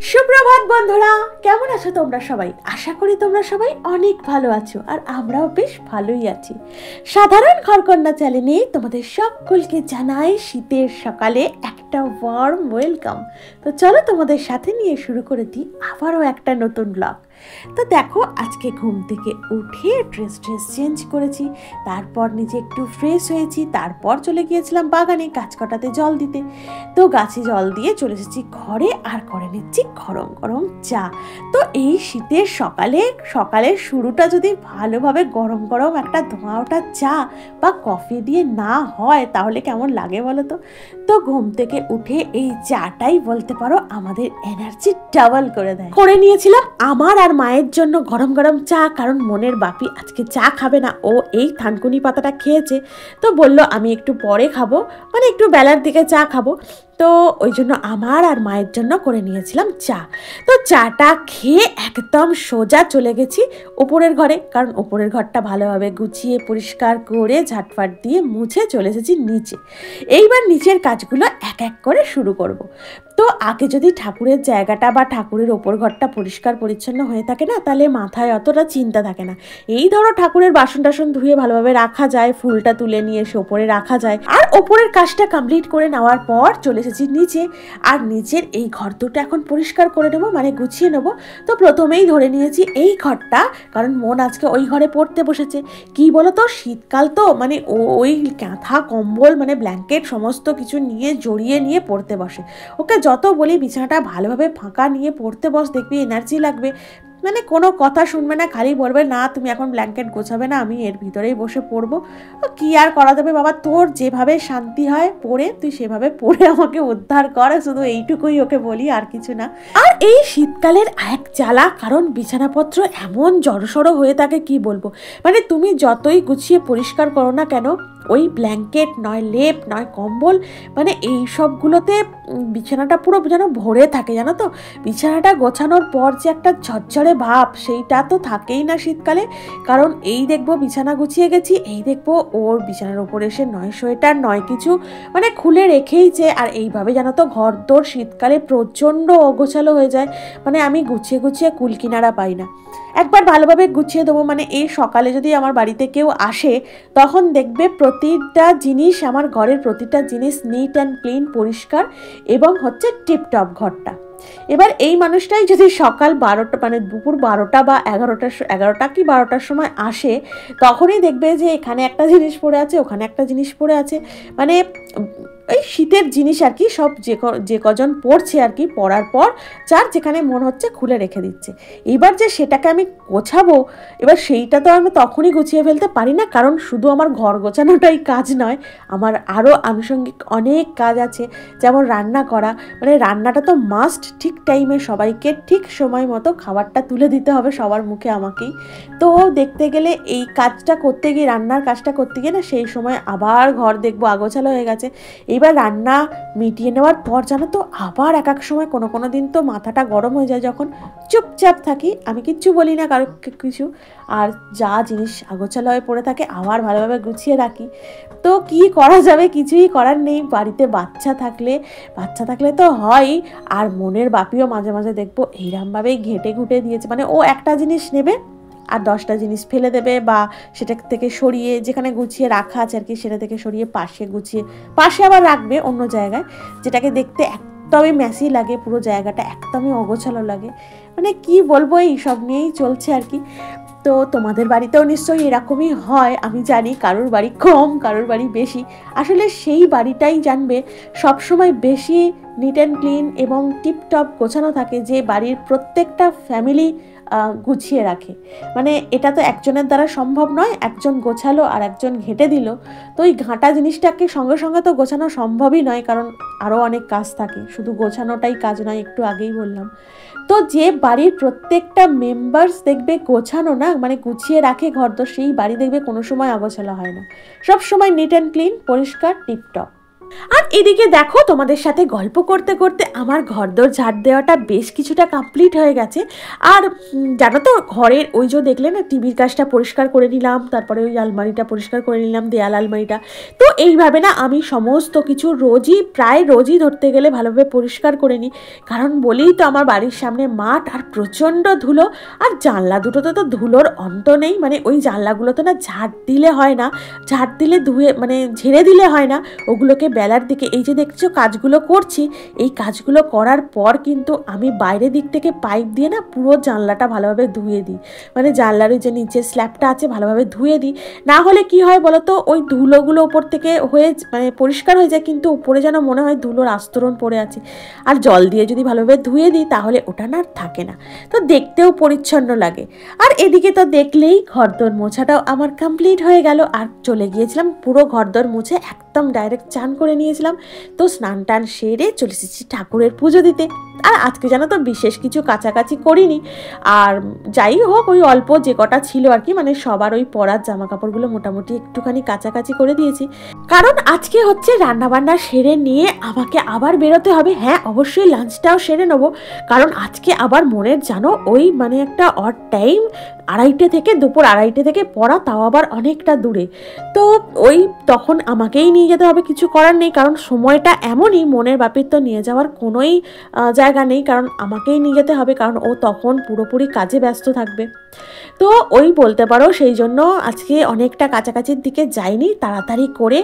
সুপ্রভাত বন্ধুরা, কেমন আছো তোমরা সবাই? আশা করি তোমরা সবাই অনেক ভালো আছো, আর আমরাও বেশ ভালোই আছি। সাধারণ ঘরকন্যা চ্যানেলে তোমাদের সকলকে জানাই শীতের সকালে একটা ওয়ার্ম ওয়েলকাম। তো চলো তোমাদের সাথে নিয়ে শুরু করে দিই আবারও একটা নতুন ব্লগ। তো দেখো, আজকে ঘুম থেকে উঠে ড্রেস চেঞ্জ করেছি, তারপর নিজে একটু ফ্রেশ হয়েছি, তারপর চলে গিয়েছিলাম বাগানে গাছ কাটাতে জল দিতে। তো গাছে জল দিয়ে চলে এসেছি ঘরে, আর করে নিচ্ছি গরম গরম চা। তো এই শীতের সকালের শুরুটা যদি ভালোভাবে গরম গরম একটা ধোঁয়া ওঠা চা বা কফি দিয়ে না হয় তাহলে কেমন লাগে বলো তো? তো ঘুম থেকে উঠে এই চাটাই বলতে পারো আমাদের এনার্জি ডাবল করে দেয়। করে নিয়েছিলাম আমার আর মায়ের জন্য গরম গরম চা, কারণ মনের বাপি আজকে চা খাবে না, ও এই থানকুনি পাতাটা খেয়েছে। তো বললো আমি একটু পরে খাবো, মানে একটু বেলার দিকে চা খাবো। তো ওই জন্য আমার আর মায়ের জন্য করে নিয়েছিলাম চা। তো চাটা খেয়ে একদম সোজা চলে গেছি উপরের ঘরে, কারণ উপরের ঘরটা ভালোভাবে গুছিয়ে পরিষ্কার করে ঝাটফাট দিয়ে মুছে চলে এসেছি নিচে। এইবার নিচের কাজগুলো এক এক করে শুরু করব। তো আগে যদি ঠাকুরের জায়গাটা বা ঠাকুরের ওপর ঘরটা পরিষ্কার পরিচ্ছন্ন হয়ে থাকে না, তাহলে মাথায় অতটা চিন্তা থাকে না। এই ধরো ঠাকুরের বাসন টাসন ধুয়ে ভালোভাবে রাখা যায়, ফুলটা তুলে নিয়ে এসে ওপরে রাখা যায়, আর ওপরের কাজটা কমপ্লিট করে নেওয়ার পর চলে এসেছি নিচে। আর নিচের এই ঘর দুটো এখন পরিষ্কার করে নেবো, মানে গুছিয়ে নেবো। তো প্রথমেই ধরে নিয়েছি এই ঘরটা, কারণ মন আজকে ওই ঘরে পড়তে বসেছে। কি বলো তো, শীতকাল তো, মানে ওই কাঁথা কম্বল মানে ব্ল্যাঙ্কেট সমস্ত কিছু নিয়ে জড়িয়ে নিয়ে পড়তে বসে। ওকে যত বলি বিছানাটা ভালোভাবে ফাঁকা নিয়ে পড়তে বস, দেখবি এনার্জি লাগবে, মানে কোনো কথা শুনবে না, খালি বলবে না তুমি এখন ব্ল্যাঙ্কেট গোছাবে না, আমি এর ভিতরেই বসে পড়বো। কি আর করা যাবে বাবা, তোর যেভাবে শান্তি হয় পড়ে, তুই সেভাবে পড়ে আমাকে উদ্ধার কর, শুধু এইটুকুই ওকে বলি, আর কিছু না। আর এই শীতকালের এক জ্বালা, কারণ বিছানাপত্র এমন জড়সড় হয়ে থাকে কি বলবো, মানে তুমি যতই গুছিয়ে পরিষ্কার করো না কেন, ওই ব্ল্যাঙ্কেট নয় লেপ নয় কম্বল, মানে এই সবগুলোতে বিছানাটা পুরো যেন ভরে থাকে, জানো তো। বিছানাটা গোছানোর পর যে একটা ঝরঝরে ভাব, সেইটা তো থাকেই না শীতকালে। কারণ এই দেখবো বিছানা গুছিয়ে গেছি, এই দেখবো ওর বিছানার উপরে এসে নয় সোয়েটার নয় কিছু মানে খুলে রেখেইছে, আর এইভাবে জানো তো ঘর দোর শীতকালে প্রচণ্ড অগোছালো হয়ে যায়, মানে আমি গুছিয়ে গুছিয়ে কুল কিনারা পাই না। একবার ভালোভাবে গুছিয়ে দেবো, মানে এই সকালে যদি আমার বাড়িতে কেউ আসে তখন দেখবে প্রতিটা জিনিস, আমার ঘরের প্রতিটা জিনিস নিট অ্যান্ড ক্লিন, পরিষ্কার এবং হচ্ছে টিপটপ ঘরটা। এবার এই মানুষটাই যদি সকাল 12টা মানে দুপুর 12টা বা 11টা কি 12টার সময় আসে, তখনই দেখবে যে এখানে একটা জিনিস পড়ে আছে, ওখানে একটা জিনিস পড়ে আছে, মানে এই শীতের জিনিস আর কি, সব যে কজন পড়ছে আর কি, পড়ার পর যার যেখানে মন হচ্ছে খুলে রেখে দিচ্ছে। এবার যে সেটাকে আমি গোছাবো, এবার সেইটা তো আমি তখনই গুছিয়ে ফেলতে পারি না, কারণ শুধু আমার ঘর গোছানোটাই কাজ নয়, আমার আরও আনুষঙ্গিক অনেক কাজ আছে, যেমন রান্না করা, মানে রান্নাটা তো মাস্ট, ঠিক টাইমে সবাইকে ঠিক সময় মতো খাবারটা তুলে দিতে হবে সবার মুখে, আমাকেই। তো দেখতে গেলে এই কাজটা করতে গিয়ে, রান্নার কাজটা করতে গিয়ে না, সেই সময় আবার ঘর দেখবো আগোছালো হয়ে গেছে। এইবার রান্না মিটিয়ে নেওয়ার পর জানো তো, আবার এক এক সময় কোনো দিন তো মাথাটা গরম হয়ে যায়, যখন চুপচাপ থাকি, আমি কিচ্ছু বলি না কারো কিছু, আর যা জিনিস আগোছালো হয়ে পড়ে থাকে আবার ভালোভাবে গুছিয়ে রাখি। তো কি করা যাবে, কিছুই করার নেই। বাড়িতে বাচ্চা থাকলে তো হয়, আর মনের বাপিও মাঝে মাঝে দেখবো এইরকমভাবেই ঘেটে ঘুটে দিয়েছে, মানে ও একটা জিনিস নেবে আর 10টা জিনিস ফেলে দেবে, বা সেটা থেকে সরিয়ে যেখানে গুছিয়ে রাখা আছে আর কি, সেটা থেকে সরিয়ে পাশে আবার রাখবে অন্য জায়গায়, যেটাকে দেখতে একদমই মেসি লাগে, পুরো জায়গাটা একদমই অগোছালো লাগে। মানে কি বলবো, এই সব নিয়েই চলছে আর কি। তো তোমাদের বাড়িতেও নিশ্চয়ই এরকমই হয়, আমি জানি, কারোর বাড়ি কম কারোর বাড়ি বেশি। আসলে সেই বাড়িটাই জানবে সবসময় বেশি নিট অ্যান্ড ক্লিন এবং টিপটপ গোছানো থাকে, যে বাড়ির প্রত্যেকটা ফ্যামিলি গুছিয়ে রাখে। মানে এটা তো একজনের দ্বারা সম্ভব নয়, একজন গোছালো আর একজন ঘেঁটে দিল, তো ওই ঘাঁটা জিনিসটাকে সঙ্গে সঙ্গে তো গোছানো সম্ভবই নয়, কারণ আরও অনেক কাজ থাকে, শুধু গোছানোটাই কাজ নয়, একটু আগেই বললাম। তো যে বাড়ির প্রত্যেকটা মেম্বার্স দেখবে গোছানো না, মানে গুছিয়ে রাখে ঘর, তো সেই বাড়ি দেখবে কোনো সময় অগোছালো হয় না, সব সময় নিট অ্যান্ড ক্লিন, পরিষ্কার, টিপটপ। আর এদিকে দেখো তোমাদের সাথে গল্প করতে করতে আমার ঘরদোর ঝাড় দেওয়াটা বেশ কিছুটা কমপ্লিট হয়ে গেছে। আর জানো তো ঘরের ওই যে দেখলে না টিভির কাজটা পরিষ্কার করে নিলাম, তারপরে ওই আলমারিটা পরিষ্কার করে নিলাম, দেয়াল আলমারিটা। তো এইভাবে না আমি সমস্ত কিছু প্রায় রোজই ধরতে গেলে ভালোভাবে পরিষ্কার করে নিই, কারণ বলেই তো আমার বাড়ির সামনে মাঠ আর প্রচণ্ড ধুলো। আর জানলা দুটোতে তো ধুলোর অন্ত নেই, মানে ওই জানলাগুলোতে না ঝাড় দিলে হয় না, ঝাড় দিলে ধুয়ে মানে ঝেড়ে দিলে হয় না। ওগুলোকে বেলার দিকে এই যে দেখছো কাজগুলো করছি, এই কাজগুলো করার পর কিন্তু আমি বাইরের দিক থেকে পাইপ দিয়ে না পুরো জানলাটা ভালোভাবে ধুয়ে দিই, মানে জানলার ওই যে নিচের স্ল্যাবটা আছে ভালোভাবে ধুয়ে দিই। না হলে কি হয় বলো তো, ওই ধুলোগুলো ওপর থেকে হয়ে মানে পরিষ্কার হয়ে যায়, কিন্তু উপরে যেন মনে হয় ধুলোর আস্তরণ পড়ে আছে। আর জল দিয়ে যদি ভালোভাবে ধুয়ে দিই তাহলে ওটা না থাকে না, তো দেখতেও পরিচ্ছন্ন লাগে। আর এদিকে তো দেখলেই ঘরদোর মোছাটাও আমার কমপ্লিট হয়ে গেল। আর চলে গিয়েছিলাম পুরো ঘরদোর মুছে একদম ডাইরেক্ট চান করে নিয়েছিলাম। তো স্নান টান সেরে চলে এসেছি ঠাকুরের পুজো দিতে। আর আজকে জানো তো বিশেষ কিছু কাছাকাছি করিনি, আর যাই হোক ওই অল্প যে কটা ছিল আর কি, মানে সবার ওই পরার জামা কাপড়গুলো মোটামুটি একটুখানি কাছাকাছি করে দিয়েছি, কারণ আজকে হচ্ছে রান্নাবান্না সেরে নিয়ে আমাকে আবার বেরোতে হবে। হ্যাঁ অবশ্যই লাঞ্চটাও সেরে নেবো, কারণ আজকে আবার মনের জানো ওই মানে একটা অড টাইম 2:30 থেকে দুপুর 2:30 থেকে পড়া, তাও আবার অনেকটা দূরে। তো ওই তখন আমাকেই নিয়ে যেতে হবে, কিছু করার নেই, কারণ সময়টা এমনই মনের বাপির তো নিয়ে যাওয়ার কোনোই জায়গা নেই, কারণ আমাকেই নিয়ে যেতে হবে, কারণ ও তখন পুরোপুরি কাজে ব্যস্ত থাকবে। তো ওই বলতে পারো সেই জন্য আজকে অনেকটা কাছাকাছির দিকে যাইনি, তাড়াতাড়ি করে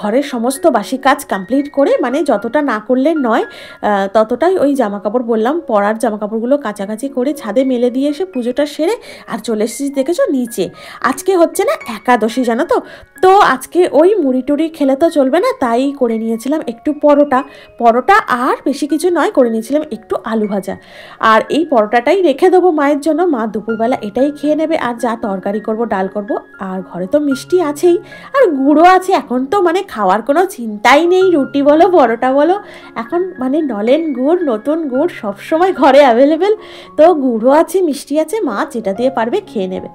ঘরের সমস্ত বাসি কাজ কমপ্লিট করে, মানে যতটা না করলে নয় ততটাই ওই জামাকাপড় বললাম পরার জামাকাপড়গুলো কাছাকাছি করে ছাদে মেলে দিয়ে এসে পুজোটা সেরে আর চলে এসেছি দেখেছো নিচে। আজকে হচ্ছে না একাদশী জানো তো, তো আজকে ওই মুড়ি টুড়ি খেলে তো চলবে না, তাই করে নিয়েছিলাম একটু পরোটা আর বেশি কিছু নয়, করে নিয়েছিলাম একটু আলু ভাজা। আর এই পরোটাটাই রেখে দেবো মায়ের জন্য, মা দুপুরবেলা এটাই খেয়ে নেবে, আর যা তরকারি করব ডাল করব। আর ঘরে তো মিষ্টি আছেই, আর গুঁড়ো আছে, এখন তো মানে খাওয়ার কোনো চিন্তাই নেই, রুটি বলো পরোটা বলো, এখন মানে নলেন গুড় নতুন গুড় সবসময় ঘরে অ্যাভেলেবেল। তো গুঁড়ো আছে মিষ্টি আছে, মা যেটা দিয়ে পারবে খেয়ে নেবে।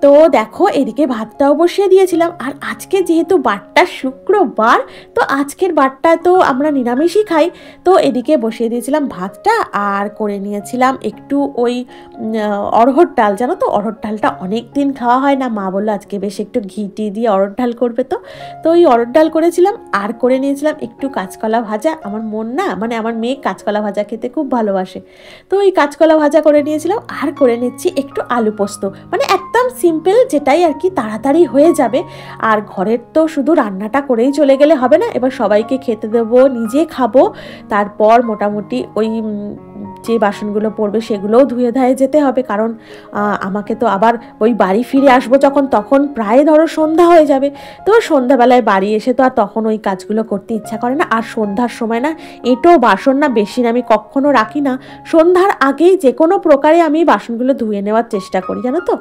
তো দেখো এদিকে ভাতটাও বসিয়ে দিয়েছিলাম। আর আজকে যেহেতু বারটা শুক্রবার, তো আজকের বারটা তো আমরা নিরামিষই খাই, তো এদিকে বসিয়ে দিয়েছিলাম ভাতটা, আর করে নিয়েছিলাম একটু ওই অড়হর ডাল। জানো তো অড়হর ডালটা অনেক দিন খাওয়া হয় না, মা বললো আজকে বেশ একটু ঘি টি দিয়ে অড়হর ডাল করবে, তো ওই অড়হর ডাল করেছিলাম। আর করে নিয়েছিলাম একটু কাঁচকলা ভাজা, আমার মন না মানে আমার মেয়ে কাঁচকলা ভাজা খেতে খুব ভালোবাসে, তো ওই কাঁচকলা ভাজা করে নিয়েছিলাম। আর করে নিচ্ছি একটু আলু পোস্ত, মানে একদম সিম্পল, যেটাই আর কি তাড়াতাড়ি হয়ে যাবে। আর ঘরের তো শুধু রান্নাটা করেই চলে গেলে হবে না, এবার সবাইকে খেতে দেবো, নিজে খাবো, তারপর মোটামুটি ওই যে বাসনগুলো পড়বে সেগুলোও ধুয়ে ধায়ে যেতে হবে, কারণ আমাকে তো আবার ওই বাড়ি ফিরে আসবো যখন, তখন প্রায় ধরো সন্ধ্যা হয়ে যাবে। তো সন্ধ্যাবেলায় বাড়ি এসে তো আর তখন ওই কাজগুলো করতে ইচ্ছা করে না। আর সন্ধ্যার সময় না এঁটো বাসন না বেশি না আমি কখনো রাখি না, সন্ধ্যার আগেই যে কোনো প্রকারে আমি বাসনগুলো ধুয়ে নেওয়ার চেষ্টা করি জানো তো।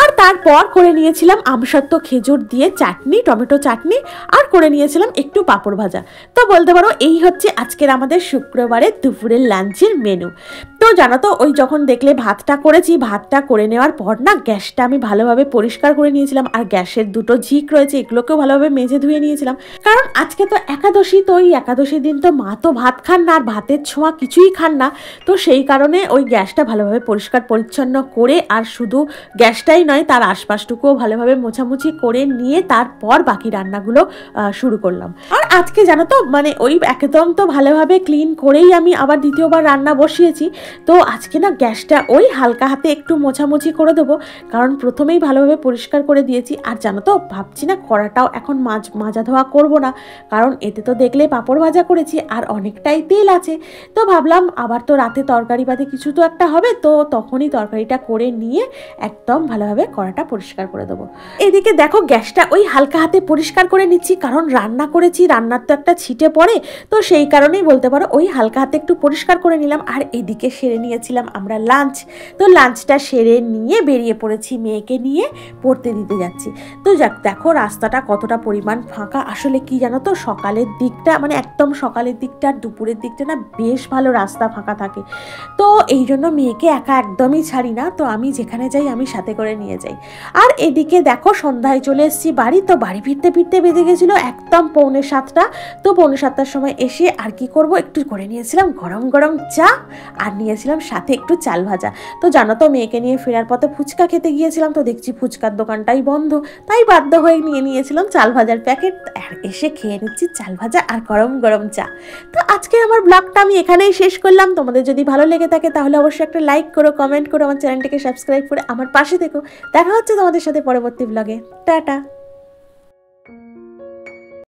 আর তারপর করে নিয়েছিলাম আমসত্ত্ব খেজুর দিয়ে চাটনি, টমেটো চাটনি, আর করে নিয়েছিলাম একটু পাঁপড় ভাজা। তো বলতে পারো এই হচ্ছে আজকের আমাদের শুক্রবারের দুপুরের লাঞ্চের মেনু। তো জানো তো ওই যখন দেখলে ভাতটা করেছি, ভাতটা করে নেওয়ার পর না গ্যাসটা আমি ভালোভাবে পরিষ্কার করে নিয়েছিলাম, আর গ্যাসের দুটো ঝিক রয়েছে এগুলোকেও ভালোভাবে মেজে ধুয়ে নিয়েছিলাম, কারণ আজকে তো একাদশী, তো ওই একাদশীর দিন তো মা তো ভাত খান না, আর ভাতের ছোঁয়া কিছুই খান না, তো সেই কারণে ওই গ্যাসটা ভালোভাবে পরিষ্কার পরিচ্ছন্ন করে, আর শুধু গ্যাসটাই নয় তার আশপাশটুকুও ভালোভাবে মোছামুছি করে নিয়ে তারপর বাকি রান্নাগুলো শুরু করলাম। আর আজকে জানো তো মানে ওই একদম তো ভালোভাবে ক্লিন করেই আমি আবার দ্বিতীয়বার রান্না বসিয়েছি। তো আজকে না গ্যাসটা ওই হালকা হাতে একটু মোছামুছি করে দেবো, কারণ প্রথমেই ভালোভাবে পরিষ্কার করে দিয়েছি। আর জানো তো ভাবছি না কড়াটাও এখন মাজা ধোয়া করব না, কারণ এতে তো দেখলে পাঁপড় ভাজা করেছি আর অনেকটাই তেল আছে। তো ভাবলাম আবার তো রাতে তরকারি পাতে কিছু তো একটা হবে, তো তখনই তরকারিটা করে নিয়ে একদম ভালোভাবে কড়াটা পরিষ্কার করে দেবো। এদিকে দেখো গ্যাসটা ওই হালকা হাতে পরিষ্কার করে নিচ্ছি, কারণ রান্না করেছি, রান্নার তো একটা ছিটে পড়ে, তো সেই কারণেই বলতে পারো ওই হালকা হাতে একটু পরিষ্কার করে নিলাম। আর এদিকে সেরে নিয়েছিলাম আমরা লাঞ্চ। তো লাঞ্চটা সেরে নিয়ে বেরিয়ে পড়েছি, মেয়েকে নিয়ে পড়তে দিতে যাচ্ছি। তো যাক, দেখো রাস্তাটা কতটা পরিমাণ ফাঁকা। আসলে কি জানো তো, সকালের দিকটা মানে একদম সকালের দিকটা আর দুপুরের দিকটা না বেশ ভালো রাস্তা ফাঁকা থাকে। তো এই জন্য মেয়েকে একা একদমই ছাড়ি না, তো আমি যেখানে যাই আমি সাথে করে নিয়ে যাই। আর এদিকে দেখো সন্ধ্যায় চলে এসেছি বাড়ি। তো বাড়ি ফিরতে ফিরতে বেজে গেছিলো একদম 6:45। তো 6:45টার সময় এসে আর কি করব, একটু করে নিয়েছিলাম গরম গরম চা, আর নিয়েছিলাম সাথে একটু চাল ভাজা। তো জানো তো, মেয়েকে নিয়ে ফেরার পথে ফুচকা খেতে গিয়েছিলাম, তো দেখছি ফুচকার দোকানটাই বন্ধ, তাই বাধ্য হয়ে নিয়েছিলাম চাল ভাজার প্যাকেট। আর এসে খেয়ে নিচ্ছি চাল ভাজা আর গরম গরম চা। তো আজকে আমার ব্লগটা আমি এখানেই শেষ করলাম। তোমাদের যদি ভালো লেগে থাকে তাহলে অবশ্যই একটা লাইক করো, কমেন্ট করো, আমার চ্যানেলটিকে সাবস্ক্রাইব করে আমার পাশে থেকো। দেখা হচ্ছে তোমাদের সাথে পরবর্তী ব্লগে। টাটা।